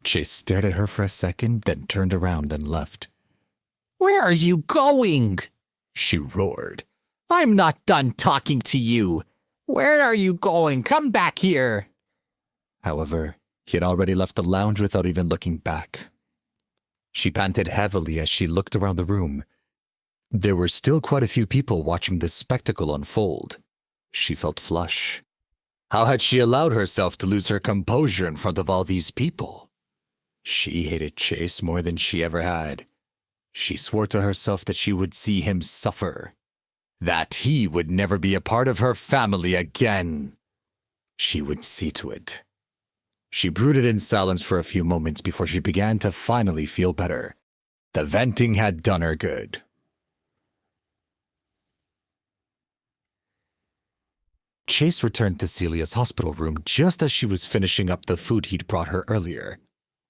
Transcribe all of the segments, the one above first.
Chase stared at her for a second, then turned around and left. "Where are you going?" she roared. "I'm not done talking to you. Where are you going? Come back here." However, he had already left the lounge without even looking back. She panted heavily as she looked around the room. There were still quite a few people watching this spectacle unfold. She felt flush. How had she allowed herself to lose her composure in front of all these people? She hated Chase more than she ever had. She swore to herself that she would see him suffer, that he would never be a part of her family again. She would see to it. She brooded in silence for a few moments before she began to finally feel better. The venting had done her good. Chase returned to Celia's hospital room just as she was finishing up the food he'd brought her earlier.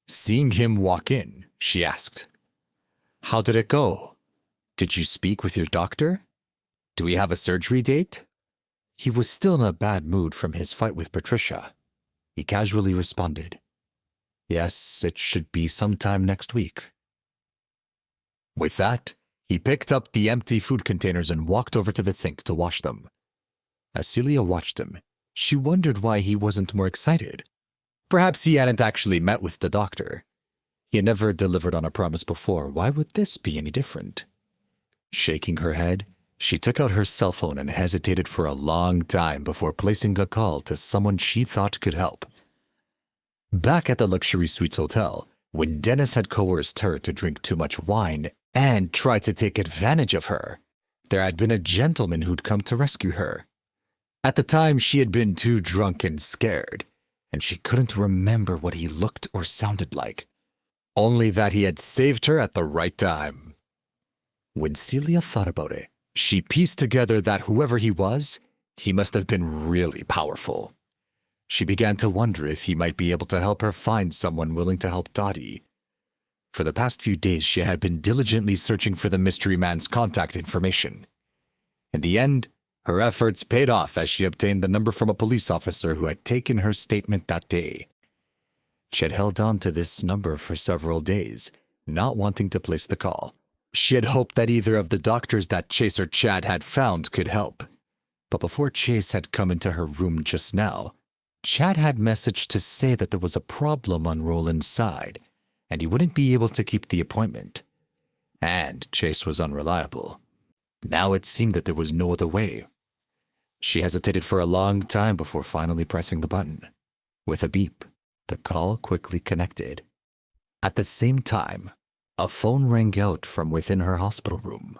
Seeing him walk in, she asked, "How did it go? Did you speak with your doctor? Do we have a surgery date?" He was still in a bad mood from his fight with Patricia. He casually responded, "Yes, it should be sometime next week." With that, he picked up the empty food containers and walked over to the sink to wash them. As Celia watched him, she wondered why he wasn't more excited. Perhaps he hadn't actually met with the doctor. He had never delivered on a promise before. Why would this be any different? Shaking her head, she took out her cell phone and hesitated for a long time before placing a call to someone she thought could help. Back at the luxury suites hotel, when Dennis had coerced her to drink too much wine and tried to take advantage of her, there had been a gentleman who'd come to rescue her. At the time, she had been too drunk and scared, and she couldn't remember what he looked or sounded like, only that he had saved her at the right time. When Celia thought about it, she pieced together that whoever he was, he must have been really powerful. She began to wonder if he might be able to help her find someone willing to help Dottie. For the past few days, she had been diligently searching for the mystery man's contact information. In the end, her efforts paid off as she obtained the number from a police officer who had taken her statement that day. She had held on to this number for several days, not wanting to place the call. She had hoped that either of the doctors that Chase or Chad had found could help. But before Chase had come into her room just now, Chad had messaged to say that there was a problem on Roland's side, and he wouldn't be able to keep the appointment. And Chase was unreliable. Now it seemed that there was no other way. She hesitated for a long time before finally pressing the button. With a beep, the call quickly connected. At the same time, a phone rang out from within her hospital room.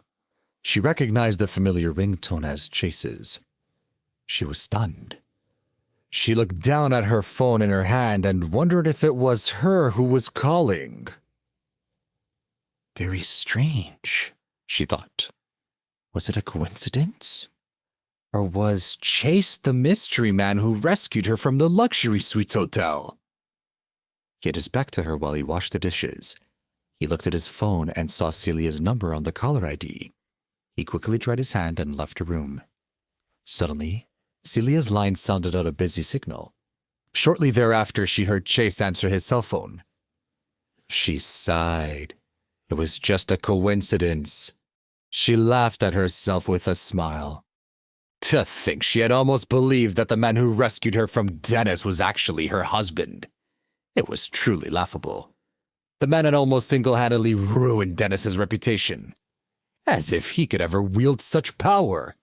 She recognized the familiar ringtone as Chase's. She was stunned. She looked down at her phone in her hand and wondered if it was her who was calling. Very strange, she thought. Was it a coincidence? Or was Chase the mystery man who rescued her from the luxury suites hotel? He had his back to her while he washed the dishes. He looked at his phone and saw Celia's number on the caller ID. He quickly dried his hand and left the room. Suddenly, Celia's line sounded out a busy signal. Shortly thereafter, she heard Chase answer his cell phone. She sighed. It was just a coincidence. She laughed at herself with a smile. To think she had almost believed that the man who rescued her from Dennis was actually her husband. It was truly laughable. The man had almost single-handedly ruined Dennis's reputation. As if he could ever wield such power.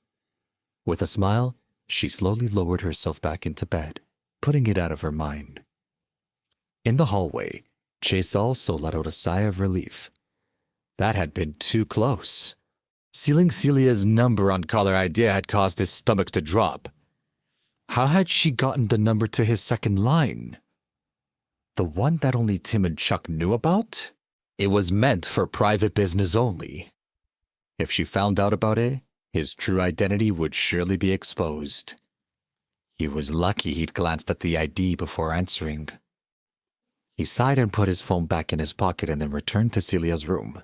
With a smile, she slowly lowered herself back into bed, putting it out of her mind. In the hallway, Chase also let out a sigh of relief. That had been too close. Sealing Celia's number on caller ID had caused his stomach to drop. How had she gotten the number to his second line? The one that only Tim and Chuck knew about? It was meant for private business only. If she found out about it, his true identity would surely be exposed. He was lucky he'd glanced at the ID before answering. He sighed and put his phone back in his pocket and then returned to Celia's room.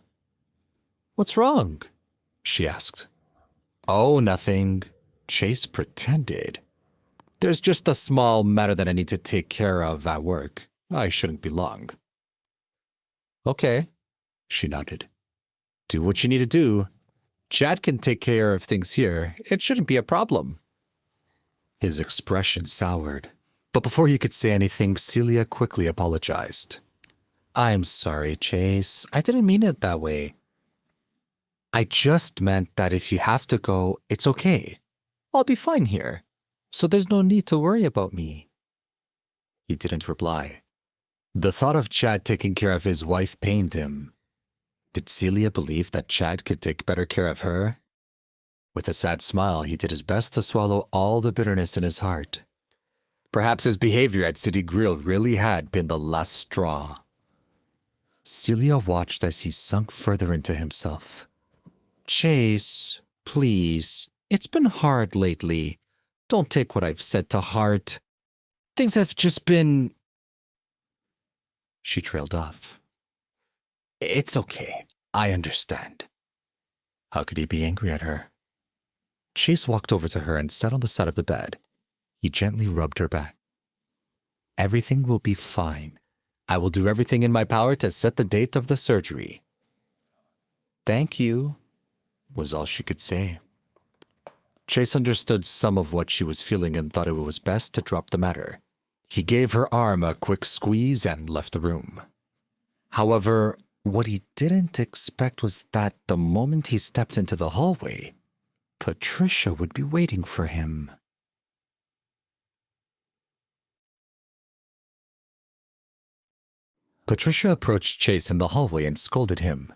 "What's wrong?" she asked. "Oh, nothing," Chase pretended. "There's just a small matter that I need to take care of at work. I shouldn't be long." Okay, she nodded. Do what you need to do. Chad can take care of things here. It shouldn't be a problem. His expression soured, but before he could say anything, Celia quickly apologized. I'm sorry, Chase. I didn't mean it that way. I just meant that if you have to go, it's okay. I'll be fine here, so there's no need to worry about me. He didn't reply. The thought of Chad taking care of his wife pained him. Did Celia believe that Chad could take better care of her? With a sad smile, he did his best to swallow all the bitterness in his heart. Perhaps his behavior at City Grill really had been the last straw. Celia watched as he sunk further into himself. Chase, please. It's been hard lately. Don't take what I've said to heart. Things have just been... She trailed off. It's okay. I understand. How could he be angry at her? Chase walked over to her and sat on the side of the bed. He gently rubbed her back. Everything will be fine. I will do everything in my power to set the date of the surgery. Thank you, was all she could say. Chase understood some of what she was feeling and thought it was best to drop the matter. He gave her arm a quick squeeze and left the room. However, what he didn't expect was that the moment he stepped into the hallway, Patricia would be waiting for him. Patricia approached Chase in the hallway and scolded him.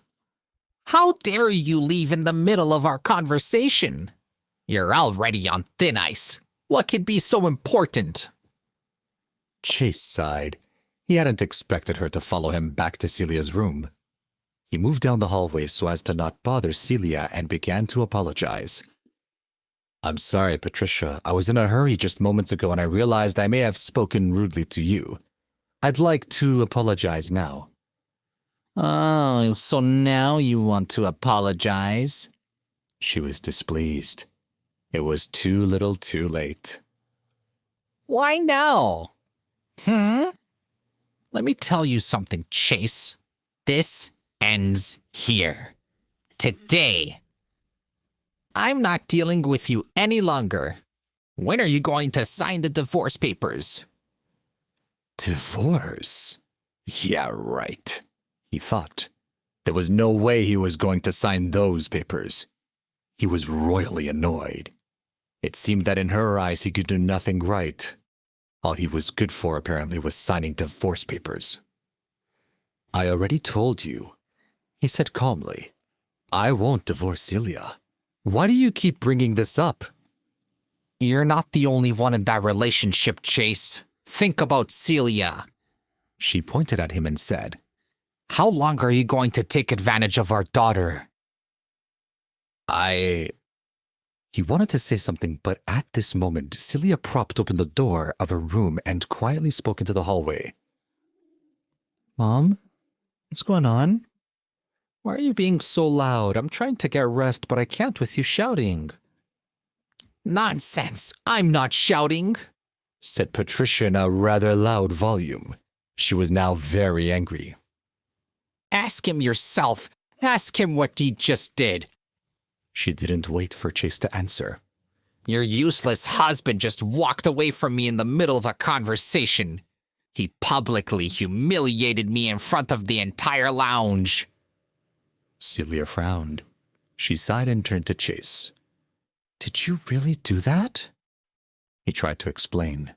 How dare you leave in the middle of our conversation? You're already on thin ice. What could be so important? Chase sighed. He hadn't expected her to follow him back to Celia's room. He moved down the hallway so as to not bother Celia and began to apologize. I'm sorry, Patricia. I was in a hurry just moments ago and I realized I may have spoken rudely to you. I'd like to apologize now. Oh, so now you want to apologize? She was displeased. It was too little too late. Why now? Let me tell you something, Chase. This ends here. Today. I'm not dealing with you any longer. When are you going to sign the divorce papers? Divorce? Yeah, right, he thought. There was no way he was going to sign those papers. He was royally annoyed. It seemed that in her eyes he could do nothing right. All he was good for, apparently, was signing divorce papers. I already told you, he said calmly. I won't divorce Celia. Why do you keep bringing this up? You're not the only one in that relationship, Chase. Think about Celia. She pointed at him and said, How long are you going to take advantage of our daughter? He wanted to say something, but at this moment, Celia propped open the door of her room and quietly spoke into the hallway. Mom? What's going on? Why are you being so loud? I'm trying to get rest, but I can't with you shouting. Nonsense! I'm not shouting, said Patricia in a rather loud volume. She was now very angry. Ask him yourself. Ask him what he just did. She didn't wait for Chase to answer. Your useless husband just walked away from me in the middle of a conversation. He publicly humiliated me in front of the entire lounge. Celia frowned. She sighed and turned to Chase. Did you really do that? He tried to explain.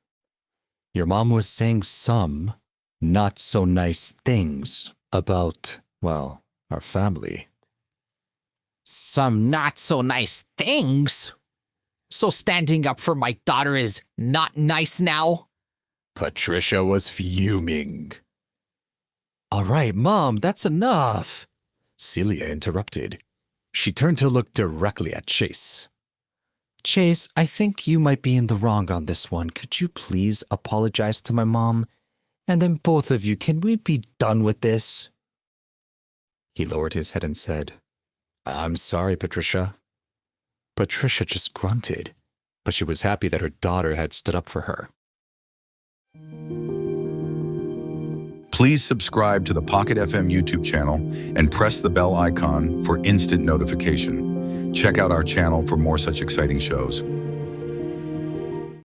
Your mom was saying some not so nice things about, well, our family. Some not so nice things? So standing up for my daughter is not nice now? Patricia was fuming. All right, Mom, that's enough, Celia interrupted. She turned to look directly at Chase. Chase, I think you might be in the wrong on this one. Could you please apologize to my mom? And then both of you, can we be done with this? He lowered his head and said, I'm sorry, Patricia. Patricia just grunted, but she was happy that her daughter had stood up for her. Please subscribe to the Pocket FM YouTube channel and press the bell icon for instant notification. Check out our channel for more such exciting shows.